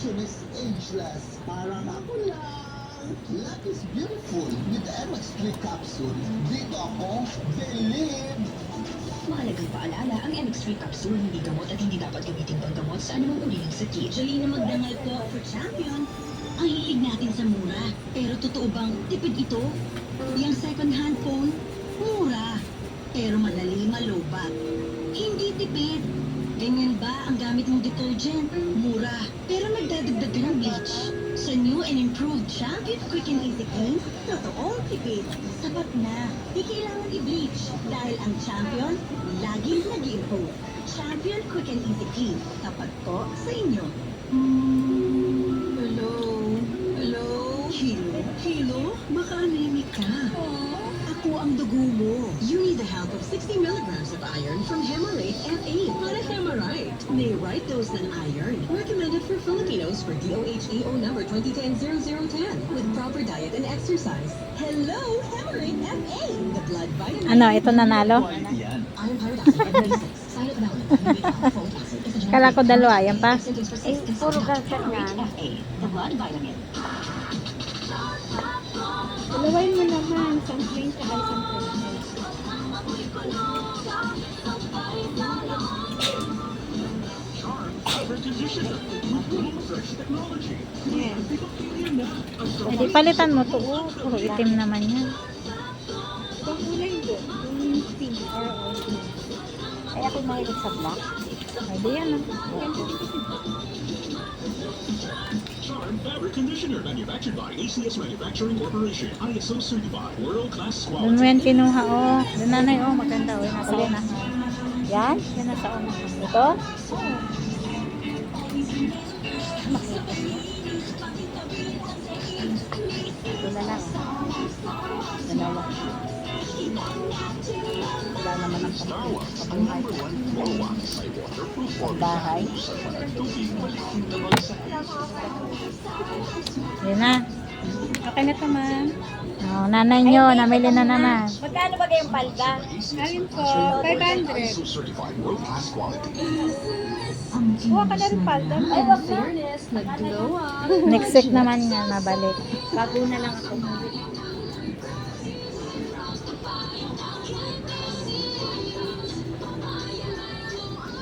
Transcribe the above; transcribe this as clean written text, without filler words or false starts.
Innovation is ageless. Parang ako lang. Life is beautiful with the MX3 capsule. Dito ako, believe. Mahalagang paalala, ang MX3 capsule hindi gamot at hindi dapat gamitin panggamot sa anumang uri ng sakit. Jolina magdangal po for champion. Ang hilig natin sa mura. Pero totoo bang tipid ito? Yung second hand phone, mura. Pero madali malobat. Hindi tipid. Ganyan ba ang gamit mong detergent? Mura. Pero nagdadagdag ka ng bleach. Sa new and improved Champion Quick and Easy Clean, totoong tipid. Sapat na. Di kailangan i-bleach. Dahil ang Champion, laging nag-improve. Champion Quick and Easy Clean. Tapat ko sa inyo. Hello? Hello? Hilo? Baka anemic ka. Ako ang dugo mo. You need the help of 60 milligrams of iron from Hemarate FA para Hemarite. May right dose ng iron. Recommended for Filipinos for DOHEO number 2010-0010 with proper diet and exercise. Hello, Hemarate FA. The blood vitamin. Ano, ito nanalo? Iron pyridoxine at 96. Silent melon. Folic acid is a genetic Kala ko dalawa, yan pa. symptoms for Eh, 6 puro Hemarate cancer yan. FA. The blood vitamin. Dalawain mo naman, something sa something. Yes. Eh, di palitan mo to. Oh, puro itim naman yan. Itong kulay doon, yung pink or orange. Ay, ako mahilig sa black. Ay, di yan. Ganda din kasi. Charm Fabric Conditioner, manufactured by ACS Manufacturing Corporation, ISO certified, world-class Doon mo quality. yan kinuha, oh. Doon nanay, oh. Maganda, oh. Nasa una. Yan? Yan nasa una. Ito? Ito na lang. Dalawa. Wala naman ang Star Wax, ang number one floor wax may waterproof formula Bahay. sa panag tubig malaking naman sa Yan na. Okay na to, ma'am. Oh, nanay nyo, namili na naman. Magkano ba kayong palda? Alin po? 500. ISO certified, world-class quality. Kuha ka na rin palda. Ay, wag na. Fairness, nag-glow up. Next week naman nga, nabalik. Bago na lang ako.